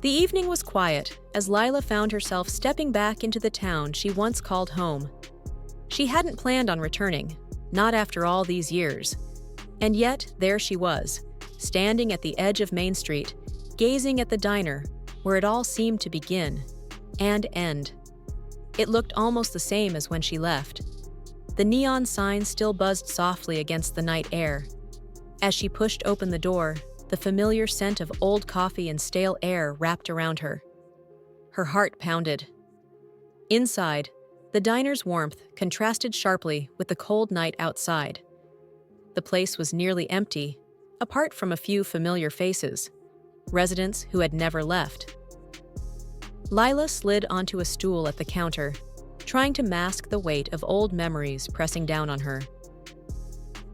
The evening was quiet as Lila found herself stepping back into the town she once called home. She hadn't planned on returning, not after all these years. And yet, there she was, standing at the edge of Main Street, gazing at the diner where it all seemed to begin and end. It looked almost the same as when she left. The neon sign still buzzed softly against the night air. As she pushed open the door, the familiar scent of old coffee and stale air wrapped around her. Her heart pounded. Inside, the diner's warmth contrasted sharply with the cold night outside. The place was nearly empty, apart from a few familiar faces, residents who had never left. Lila slid onto a stool at the counter, trying to mask the weight of old memories pressing down on her.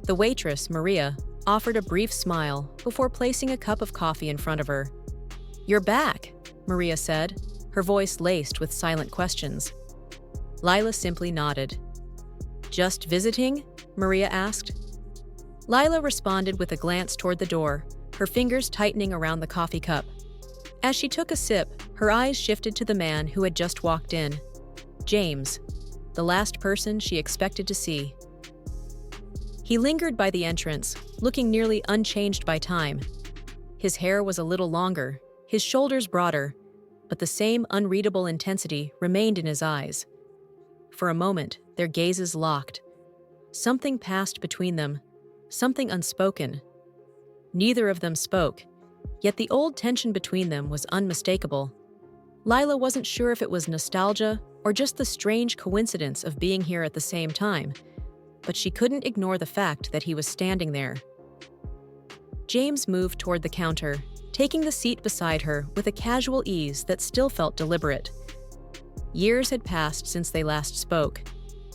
The waitress, Maria, offered a brief smile before placing a cup of coffee in front of her. "You're back," Maria said, her voice laced with silent questions. Lila simply nodded. "Just visiting?" Maria asked. Lila responded with a glance toward the door, her fingers tightening around the coffee cup. As she took a sip, her eyes shifted to the man who had just walked in. James, the last person she expected to see. He lingered by the entrance, looking nearly unchanged by time. His hair was a little longer, his shoulders broader, but the same unreadable intensity remained in his eyes. For a moment, their gazes locked. Something passed between them, something unspoken. Neither of them spoke, yet the old tension between them was unmistakable. Lila wasn't sure if it was nostalgia or just the strange coincidence of being here at the same time, but she couldn't ignore the fact that he was standing there. James moved toward the counter, taking the seat beside her with a casual ease that still felt deliberate. Years had passed since they last spoke,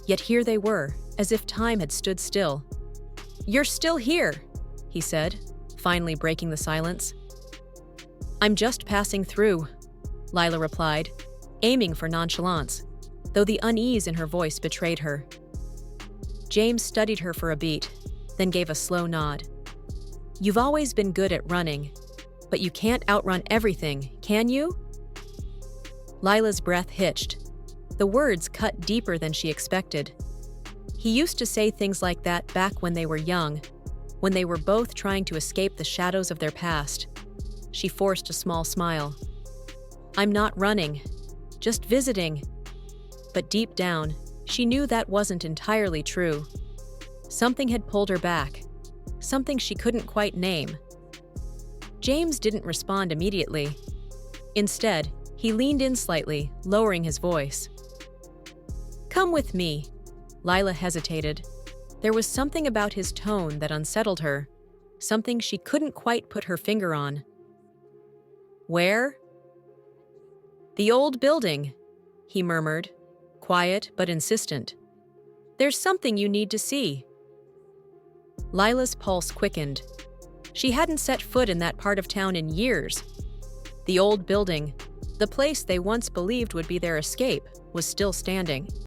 yet here they were, as if time had stood still. "You're still here," he said, finally breaking the silence. "I'm just passing through," Lila replied, aiming for nonchalance, though the unease in her voice betrayed her. James studied her for a beat, then gave a slow nod. "You've always been good at running, but you can't outrun everything, can you?" Lila's breath hitched. The words cut deeper than she expected. He used to say things like that back when they were young, when they were both trying to escape the shadows of their past. She forced a small smile. "I'm not running, just visiting." But deep down, she knew that wasn't entirely true. Something had pulled her back, something she couldn't quite name. James didn't respond immediately. Instead, he leaned in slightly, lowering his voice. "Come with me." Lila hesitated. There was something about his tone that unsettled her, something she couldn't quite put her finger on. "Where?" "The old building," he murmured, quiet but insistent. "There's something you need to see." Lila's pulse quickened. She hadn't set foot in that part of town in years. The old building, the place they once believed would be their escape, was still standing.